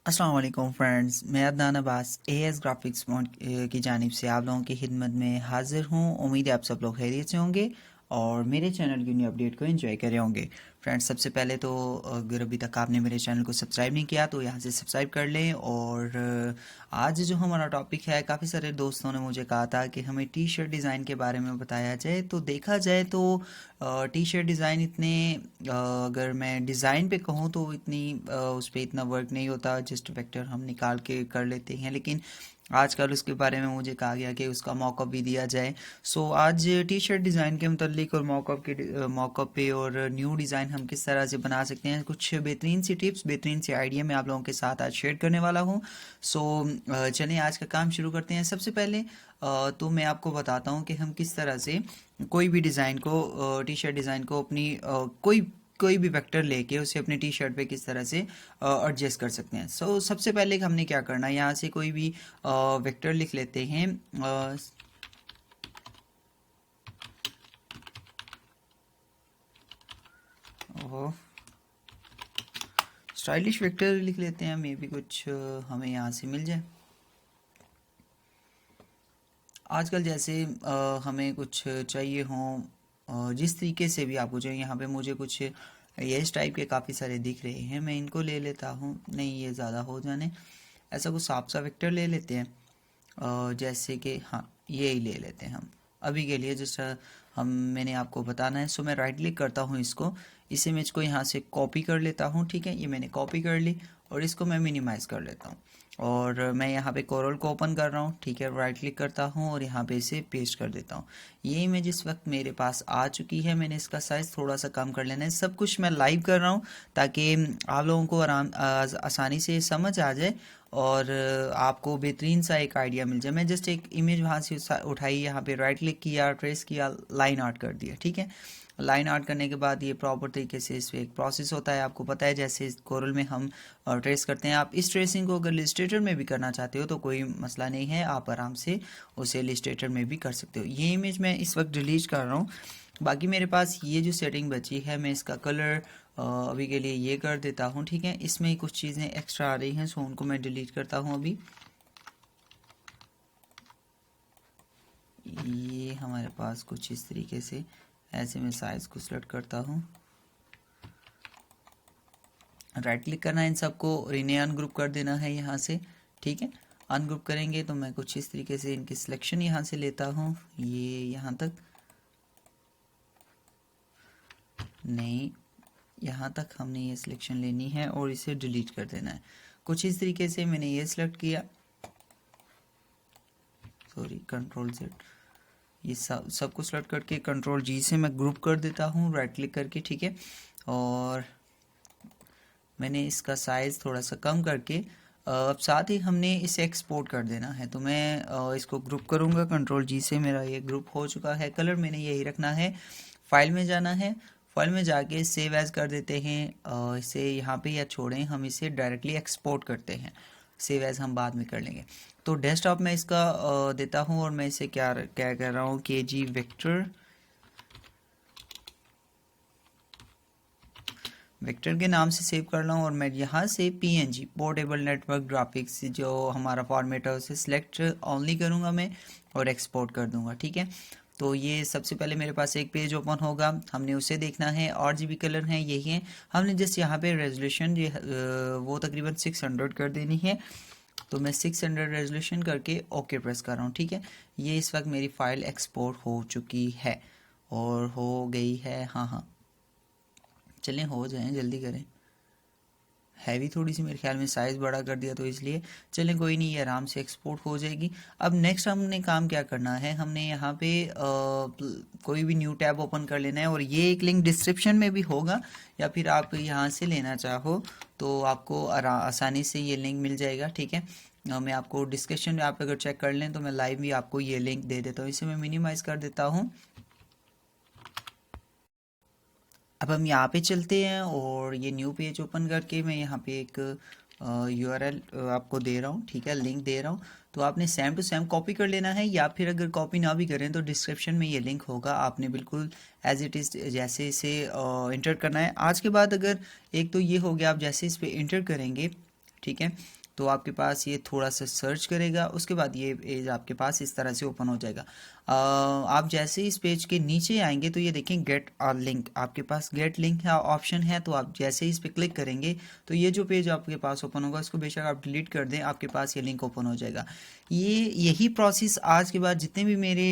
अस्सलाम वालेकुम फ्रेंड्स, मैं अदनान अब्बास एएस ग्राफिक्स की जानिब से आप लोगों की खिदमत में हाजिर हूँ। उम्मीद है आप सब लोग खैरियत से होंगे और मेरे चैनल की न्यू अपडेट को एंजॉय कर रहे होंगे। फ्रेंड्स, सबसे पहले तो अगर अभी तक आपने मेरे चैनल को सब्सक्राइब नहीं किया तो यहाँ से सब्सक्राइब कर लें। और आज जो हमारा टॉपिक है, काफ़ी सारे दोस्तों ने मुझे कहा था कि हमें टी शर्ट डिज़ाइन के बारे में बताया जाए। तो देखा जाए तो टी शर्ट डिज़ाइन इतने अगर मैं डिज़ाइन पे कहूँ तो इतनी उस पर इतना वर्क नहीं होता, जस्ट वेक्टर हम निकाल के कर लेते हैं। लेकिन आजकल उसके बारे में मुझे कहा गया कि उसका मॉकअप भी दिया जाए। सो आज टी शर्ट डिज़ाइन के मुतल्लिक और मॉकअप पे और न्यू डिज़ाइन हम किस तरह से बना सकते हैं, कुछ बेहतरीन सी टिप्स, बेहतरीन सी आइडिया मैं आप लोगों के साथ आज शेयर करने वाला हूँ। सो चलिए आज का काम शुरू करते हैं। सबसे पहले तो मैं आपको बताता हूँ कि हम किस तरह से कोई भी डिज़ाइन को, टी शर्ट डिज़ाइन को अपनी कोई भी वेक्टर लेके उसे अपने टी शर्ट पे किस तरह से एडजस्ट कर सकते हैं। सो सबसे पहले हमने क्या करना है, यहाँ से कोई भी वेक्टर लिख लेते हैं। स्टाइलिश वेक्टर लिख लेते हैं, मे भी कुछ हमें यहाँ से मिल जाए। आजकल जैसे हमें कुछ चाहिए हो, जिस तरीके से भी आपको चाहिए। यहाँ पे मुझे कुछ ये इस टाइप के काफ़ी सारे दिख रहे हैं, मैं इनको ले लेता हूँ। नहीं, ये ज़्यादा हो जाने, ऐसा कुछ साफ सा वेक्टर ले लेते हैं। जैसे कि हाँ, ये ही ले लेते हैं हम अभी के लिए, जिस हम मैंने आपको बताना है। सो मैं राइट क्लिक करता हूँ, इस इमेज को यहाँ से कॉपी कर लेता हूँ। ठीक है, ये मैंने कॉपी कर ली और इसको मैं मिनिमाइज़ कर लेता हूँ और मैं यहाँ पे कोरल को ओपन कर रहा हूँ। ठीक है, राइट क्लिक करता हूँ और यहाँ पे इसे पेस्ट कर देता हूँ। ये इमेज इस वक्त मेरे पास आ चुकी है। मैंने इसका साइज़ थोड़ा सा कम कर लेना है। सब कुछ मैं लाइव कर रहा हूँ ताकि आप लोगों को आसानी से समझ आ जाए और आपको बेहतरीन सा एक आइडिया मिल जाए। मैं जस्ट एक इमेज वहाँ से उठाई, यहाँ पे राइट क्लिक किया, ट्रेस किया, लाइन आर्ट कर दिया। ठीक है, लाइन आर्ट करने के बाद ये प्रॉपर तरीके से इस पर एक प्रोसेस होता है, आपको पता है। जैसे कोरल में हम ट्रेस करते हैं, आप इस ट्रेसिंग को अगर इलस्ट्रेटर में भी करना चाहते हो तो कोई मसला नहीं है, आप आराम से उसे इलस्ट्रेटर में भी कर सकते हो। ये इमेज मैं इस वक्त डिलीट कर रहा हूँ। बाकी मेरे पास ये जो सेटिंग बची है, मैं इसका कलर अभी के लिए ये कर देता हूँ। ठीक है, इसमें कुछ चीज़ें एक्स्ट्रा आ रही हैं, सो उनको मैं डिलीट करता हूँ अभी। ये हमारे पास कुछ इस तरीके से, ऐसे मैं साइज को सिलेक्ट करता हूँ, राइट क्लिक करना है, इन सबको रीने अनग्रुप कर देना है यहाँ से। ठीक है, अनग्रुप करेंगे तो मैं कुछ इस तरीके से इनकी सिलेक्शन यहाँ से लेता हूँ, ये यहाँ तक नहीं, यहाँ तक हमने ये सिलेक्शन लेनी है और इसे डिलीट कर देना है। कुछ इस तरीके से मैंने ये सिलेक्ट किया, सॉरी कंट्रोल Z, ये सबको सेलेक्ट करके कंट्रोल G से मैं ग्रुप कर देता हूँ राइट क्लिक करके। ठीक है, और मैंने इसका साइज़ थोड़ा सा कम करके अब साथ ही हमने इसे एक्सपोर्ट कर देना है। तो मैं इसको ग्रुप करूँगा कंट्रोल G से, मेरा ये ग्रुप हो चुका है। कलर मैंने यही रखना है, फाइल में जाना है, फाइल में जाके सेव एज़ कर देते हैं। इसे यहाँ पे या छोड़ें, हम इसे डायरेक्टली एक्सपोर्ट करते हैं, सेव एज़ हम बाद में कर लेंगे। तो डेस्कटॉप में इसका देता हूँ और मैं इसे क्या कर रहा हूँ, KG वेक्टर के नाम से सेव कर रहा हूँ। और मैं यहाँ से PNG पोर्टेबल नेटवर्क ग्राफिक्स जो हमारा फॉर्मेट है उसे सिलेक्ट ओनली करूँगा मैं और एक्सपोर्ट कर दूँगा। ठीक है, तो ये सबसे पहले मेरे पास एक पेज ओपन होगा, हमने उसे देखना है। RGB कलर हैं यही हैं, हमने जस्ट यहाँ पे रेजोल्यूशन वो तकरीबन 600 कर देनी है। तो मैं 600 रेजोल्यूशन करके ओके प्रेस कर रहा हूँ। ठीक है, ये इस वक्त मेरी फ़ाइल एक्सपोर्ट हो चुकी है और हो गई है। हाँ, चलें हो जाएं, जल्दी करें। हैवी थोड़ी सी मेरे ख्याल में साइज़ बड़ा कर दिया तो इसलिए, चलें कोई नहीं, ये आराम से एक्सपोर्ट हो जाएगी। अब नेक्स्ट हमने काम क्या करना है, हमने यहाँ पे कोई भी न्यू टैब ओपन कर लेना है और ये एक लिंक डिस्क्रिप्शन में भी होगा, या फिर आप यहाँ से लेना चाहो तो आपको आसानी से ये लिंक मिल जाएगा। ठीक है, मैं आपको डिस्कशन में आप अगर चेक कर लें तो मैं लाइव भी आपको ये लिंक दे देता हूँ। इसे मैं मिनिमाइज़ कर देता हूँ। अब हम यहाँ पे चलते हैं और ये न्यू पेज ओपन करके मैं यहाँ पे एक यूआरएल आपको दे रहा हूँ, ठीक है, लिंक दे रहा हूँ। तो आपने सेम टू सेम कॉपी कर लेना है, या फिर अगर कॉपी ना भी करें तो डिस्क्रिप्शन में ये लिंक होगा, आपने बिल्कुल एज इट इज़ जैसे इसे इंटर करना है। आज के बाद अगर एक तो ये हो गया, आप जैसे इस पर इंटर करेंगे, ठीक है, तो आपके पास ये थोड़ा सा सर्च करेगा, उसके बाद ये पेज आपके पास इस तरह से ओपन हो जाएगा। आप जैसे इस पेज के नीचे आएंगे तो ये देखें गेट अ लिंक, आपके पास गेट लिंक का ऑप्शन है। तो आप जैसे इस पे क्लिक करेंगे तो ये जो पेज आपके पास ओपन होगा, इसको बेशक आप डिलीट कर दें, आपके पास ये लिंक ओपन हो जाएगा। यही प्रोसेस आज के बाद जितने भी मेरे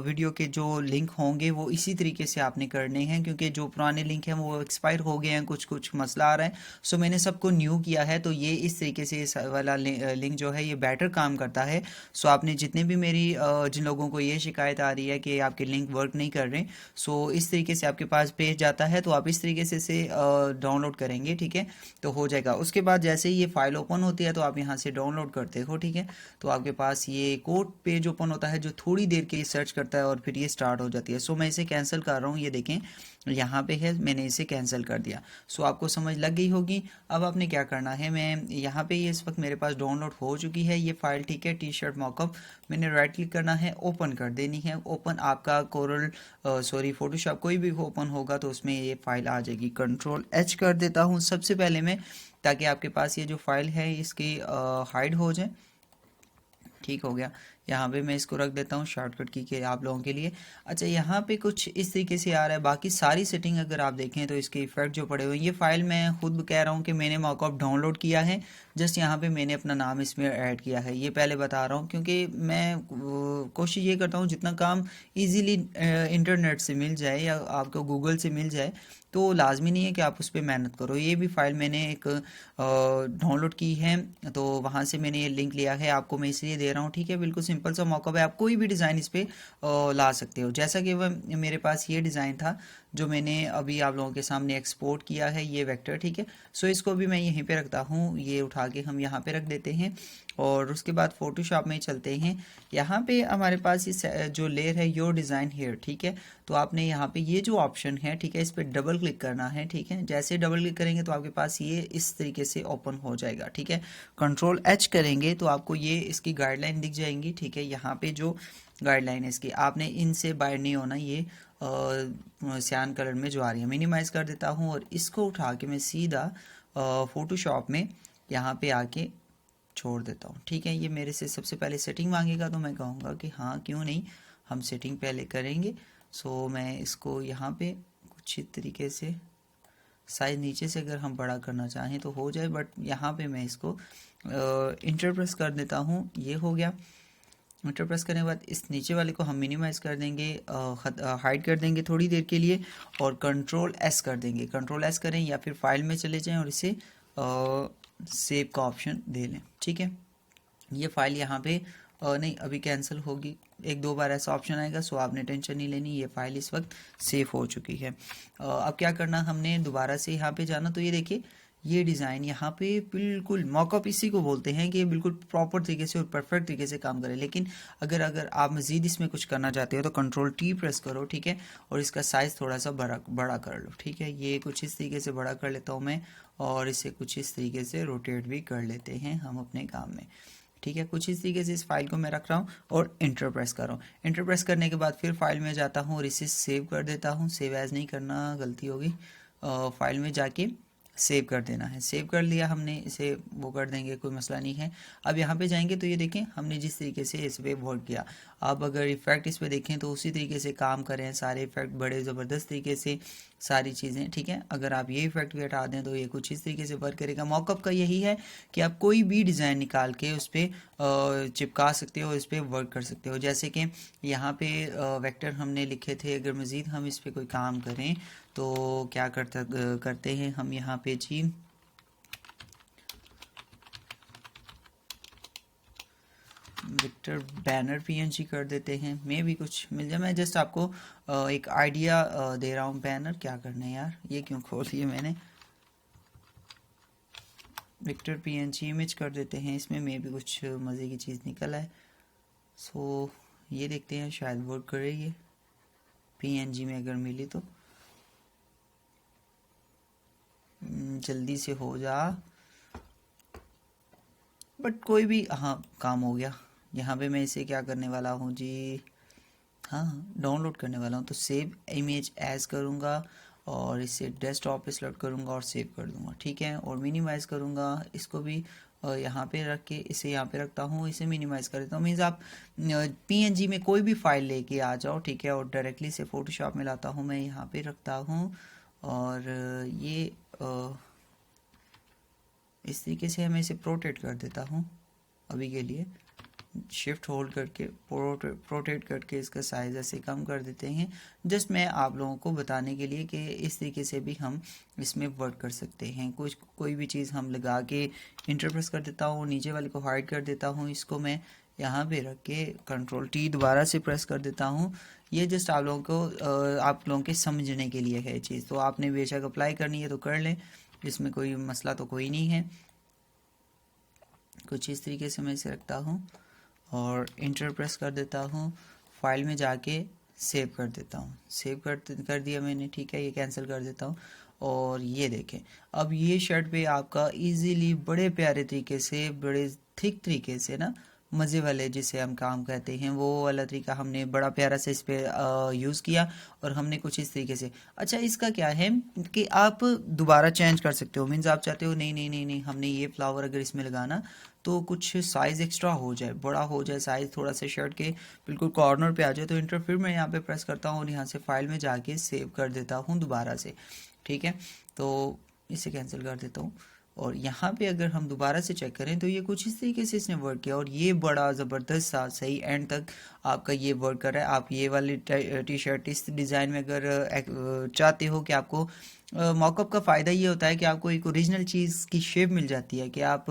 वीडियो के जो लिंक होंगे वो इसी तरीके से आपने करने हैं, क्योंकि जो पुराने लिंक हैं वो एक्सपायर हो गए हैं, कुछ कुछ मसला आ रहा है। सो मैंने सबको न्यू किया है, तो ये इस तरीके से इस वाला लिंक जो है ये बेटर काम करता है। सो आपने जितने भी मेरी जिन लोगों को ये शिकायत आ रही है कि आपके लिंक वर्क नहीं कर रहे, सो इस तरीके से आपके पास पेज जाता है, तो आप इस तरीके से इसे डाउनलोड करेंगे, ठीक है, तो हो जाएगा। उसके बाद जैसे ही ये फाइल ओपन होती है तो आप यहाँ से डाउनलोड करते हो, ठीक है, तो आपके पास ये कोड पेज ओपन होता है जो थोड़ी देर के लिए सर्च करता है और फिर ये स्टार्ट हो जाती है। सो मैं इसे कैंसिल कर रहा हूँ, ये देखें यहाँ पे है, मैंने इसे कैंसिल कर दिया। सो आपको समझ लग गई होगी। अब आपने क्या करना है, मैं यहाँ पे ये इस वक्त मेरे पास डाउनलोड हो चुकी है ये फाइल, ठीक है, टी शर्ट मॉकअप। मैंने राइट क्लिक करना है, ओपन कर देनी है। ओपन आपका कोरल सॉरी फोटोशॉप कोई भी ओपन होगा तो उसमें ये फाइल आ जाएगी। कंट्रोल एच कर देता हूँ सबसे पहले मैं, ताकि आपके पास ये जो फाइल है इसकी हाइड हो जाए। ठीक हो गया। यहाँ पे मैं इसको रख देता हूँ शॉर्टकट की के आप लोगों के लिए। अच्छा, यहाँ पे कुछ इस तरीके से आ रहा है। बाकी सारी सेटिंग अगर आप देखें तो इसके इफेक्ट जो पड़े हुए हैं, ये फाइल मैं खुद कह रहा हूँ कि मैंने मॉकअप डाउनलोड किया है, जस्ट यहाँ पे मैंने अपना नाम इसमें ऐड किया है, ये पहले बता रहा हूँ, क्योंकि मैं कोशिश ये करता हूँ जितना काम इजीली इंटरनेट से मिल जाए या आपको गूगल से मिल जाए, तो लाजमी नहीं है कि आप उस पर मेहनत करो। ये भी फाइल मैंने एक डाउनलोड की है, तो वहाँ से मैंने ये लिंक लिया है, आपको मैं इसलिए दे रहा हूँ, ठीक है। बिल्कुल सिंपल सा मौका है, आप कोई भी डिज़ाइन इस पर ला सकते हो। जैसा कि वह मेरे पास ये डिज़ाइन था जो मैंने अभी आप लोगों के सामने एक्सपोर्ट किया है, ये वेक्टर, ठीक है। सो इसको भी मैं यहीं पे रखता हूँ, ये उठा के हम यहाँ पे रख देते हैं और उसके बाद फोटोशॉप में चलते हैं। यहाँ पे हमारे पास इस जो लेयर है योर डिज़ाइन हेयर, ठीक है, तो आपने यहाँ पे ये जो ऑप्शन है, ठीक है, इस पर डबल क्लिक करना है, ठीक है। जैसे डबल क्लिक करेंगे तो आपके पास ये इस तरीके से ओपन हो जाएगा, ठीक है। कंट्रोल एच करेंगे तो आपको ये इसकी गाइडलाइन दिख जाएंगी, ठीक है। यहाँ पे जो गाइडलाइन है इसकी, आपने इनसे बाहर नहीं होना, ये सियान कलर में जो आ रही है। मिनिमाइज़ कर देता हूँ और इसको उठा के मैं सीधा फोटोशॉप में यहाँ पे आके छोड़ देता हूँ, ठीक है। ये मेरे से सबसे पहले सेटिंग मांगेगा तो मैं कहूँगा कि हाँ क्यों नहीं, हम सेटिंग पहले करेंगे। सो मैं इसको यहाँ पे कुछ इस तरीके से साइज नीचे से अगर हम बड़ा करना चाहें तो हो जाए, बट यहाँ पे मैं इसको इंटर प्रेस कर देता हूँ, ये हो गया। इंटर प्रेस करने के बाद इस नीचे वाले को हम मिनिमाइज़ कर देंगे, हाइड कर देंगे थोड़ी देर के लिए और कंट्रोल एस कर देंगे। कंट्रोल एस करें या फिर फाइल में चले जाएं और इसे सेव का ऑप्शन दे लें, ठीक है। ये फाइल यहाँ पे नहीं अभी कैंसिल होगी, एक दो बार ऐसा ऑप्शन आएगा, सो आपने टेंशन नहीं लेनी, ये फाइल इस वक्त सेव हो चुकी है। अब क्या करना, हमने दोबारा से यहाँ पे जाना। तो ये देखिए ये डिज़ाइन यहाँ पे बिल्कुल मॉकअप इसी को बोलते हैं कि बिल्कुल प्रॉपर तरीके से और परफेक्ट तरीके से काम करे। लेकिन अगर अगर आप मज़ीद इसमें कुछ करना चाहते हो तो कंट्रोल टी प्रेस करो, ठीक है, और इसका साइज़ थोड़ा सा बड़ा कर लो, ठीक है। ये कुछ इस तरीके से बड़ा कर लेता हूँ मैं और इसे कुछ इस तरीके से रोटेट भी कर लेते हैं हम अपने काम में, ठीक है। कुछ इस तरीके से इस फाइल को मैं रख रहा हूँ और इंटर प्रेस कर रहा हूँ। इंटर प्रेस करने के बाद फिर फाइल में जाता हूँ और इसे सेव कर देता हूँ। सेव एज़ नहीं करना, गलती होगी, फाइल में जाके सेव कर देना है। सेव कर लिया हमने, इसे वो कर देंगे, कोई मसला नहीं है। अब यहाँ पे जाएंगे तो ये देखें हमने जिस तरीके से इस पर वर्क किया, अब अगर इफ़ेक्ट इस पर देखें तो उसी तरीके से काम करें, सारे इफ़ेक्ट बड़े ज़बरदस्त तरीके से सारी चीज़ें, ठीक है। अगर आप ये इफ़ेक्ट भी हटा दें तो ये कुछ इस तरीके से वर्क करेगा। मॉकअप का यही है कि आप कोई भी डिज़ाइन निकाल के उस पर चिपका सकते हो, इस पर वर्क कर सकते हो। जैसे कि यहाँ पे वेक्टर हमने लिखे थे, अगर मज़ीद हम इस पर कोई काम करें तो क्या करते हैं हम यहाँ पे जी, विक्टर बैनर पीएनजी कर देते हैं, मैं भी कुछ मिल जाए। मैं जस्ट आपको एक आइडिया दे रहा हूँ। बैनर क्या करना है यार, ये क्यों खोल लिया मैंने, विक्टर पीएनजी इमेज कर देते हैं, इसमें मे भी कुछ मज़े की चीज़ निकल आए। सो ये देखते हैं, शायद वर्क करे ये पीएनजी में अगर मिली तो। जल्दी से हो जा, बट कोई भी, हाँ काम हो गया। यहाँ पे मैं इसे क्या करने वाला हूँ जी, हाँ डाउनलोड करने वाला हूँ। तो सेव इमेज एज करूँगा और इसे डेस्कटॉप पे सेलेक्ट करूँगा और सेव कर दूँगा, ठीक है। और मिनिमाइज़ करूँगा इसको भी, यहाँ पे रख के इसे यहाँ पे रखता हूँ, इसे मिनिमाइज़ कर देता हूँ। मीन्स आप पीएनजी में कोई भी फाइल लेके आ जाओ, ठीक है, और डायरेक्टली से फ़ोटोशॉप में लाता हूँ, मैं यहाँ पे रखता हूँ। और ये इस तरीके से मैं इसे प्रोटेक्ट कर देता हूँ अभी के लिए। शिफ्ट होल्ड करके प्रोटेक्ट करके इसका साइज़ ऐसे कम कर देते हैं। जस्ट मैं आप लोगों को बताने के लिए कि इस तरीके से भी हम इसमें वर्क कर सकते हैं। कोई भी चीज़ हम लगा के इंटर प्रेस कर देता हूँ, नीचे वाले को हाइड कर देता हूँ, इसको मैं यहाँ पे रख के कंट्रोल टी दोबारा से प्रेस कर देता हूँ। ये जस्ट आप लोगों को आप लोगों के समझने के लिए है चीज़। तो आपने बेशक अप्लाई करनी है तो कर लें, इसमें कोई मसला तो कोई नहीं है। कुछ इस तरीके से मैं इसे रखता हूँ और इंटर प्रेस कर देता हूँ, फाइल में जाके सेव कर देता हूँ। सेव कर दिया मैंने, ठीक है, ये कैंसिल कर देता हूँ। और ये देखें, अब ये शर्ट पे आपका इजीली बड़े प्यारे तरीके से, बड़े थिक तरीके से ना, मज़े वाले जिसे हम काम कहते हैं, वो वाला तरीका हमने बड़ा प्यारा से इस पर यूज़ किया। और हमने कुछ इस तरीके से, अच्छा इसका क्या है कि आप दोबारा चेंज कर सकते हो। मीन्स आप चाहते हो नहीं नहीं नहीं नहीं, हमने ये फ्लावर अगर इसमें लगाना तो कुछ साइज़ एक्स्ट्रा हो जाए, बड़ा हो जाए साइज़, थोड़ा सा शर्ट के बिल्कुल कॉर्नर पे आ जाए, तो इंटर फिर मैं यहाँ पे प्रेस करता हूँ और यहाँ से फाइल में जाके सेव कर देता हूँ दोबारा से, ठीक है। तो इसे कैंसिल कर देता हूँ। और यहाँ पे अगर हम दोबारा से चेक करें तो ये कुछ इस तरीके से इसने वर्क किया और ये बड़ा ज़बरदस्त सा सही एंड तक आपका ये वर्क कर रहा है। आप ये वाली टी शर्ट इस डिज़ाइन में अगर चाहते हो कि आपको मॉकअप का फ़ायदा ये होता है कि आपको एक ओरिजिनल चीज़ की शेप मिल जाती है कि आप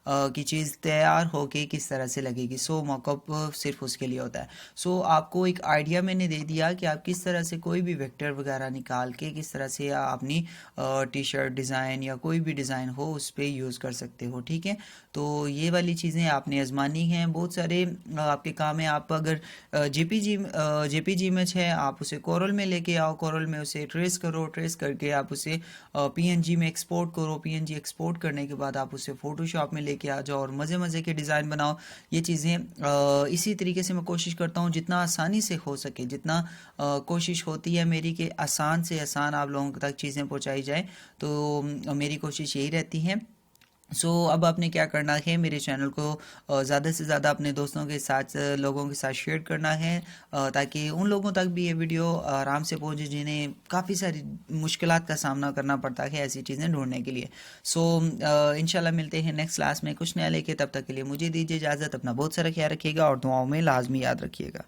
की चीज़ तैयार होके किस तरह से लगेगी। सो मॉकअप सिर्फ उसके लिए होता है। सो आपको एक आइडिया मैंने दे दिया कि आप किस तरह से कोई भी वेक्टर वगैरह निकाल के किस तरह से अपनी टी शर्ट डिज़ाइन या कोई भी डिज़ाइन हो उस पर यूज़ कर सकते हो, ठीक है। तो ये वाली चीज़ें आपने आजमानी हैं, बहुत सारे आपके काम है। आप अगर जेपीजी इमेज है, आप उसे कोरल में लेके आओ, कोरल में उसे ट्रेस करो, ट्रेस करके आप उसे पीएनजी में एक्सपोर्ट करो, पीएनजी एक्सपोर्ट करने के बाद आप उसे फोटोशॉप में लेके आ जाओ और मज़े मज़े के डिज़ाइन बनाओ। ये चीज़ें इसी तरीके से मैं कोशिश करता हूँ जितना आसानी से हो सके, जितना कोशिश होती है मेरी कि आसान से आसान आप लोगों तक चीज़ें पहुँचाई जाए, तो मेरी कोशिश यही रहती है। सो अब आपने क्या करना है, मेरे चैनल को ज़्यादा से ज़्यादा अपने दोस्तों के साथ, लोगों के साथ शेयर करना है, ताकि उन लोगों तक भी ये वीडियो आराम से पहुंचे जिन्हें काफ़ी सारी मुश्किलात का सामना करना पड़ता है ऐसी चीज़ें ढूंढने के लिए। सो इंशाल्लाह मिलते हैं नेक्स्ट क्लास में कुछ नया लेके। तब तक के लिए मुझे दीजिए इजाज़त। अपना बहुत सारा ख्याल रखिएगा और दुआओं में लाजमी याद रखिएगा।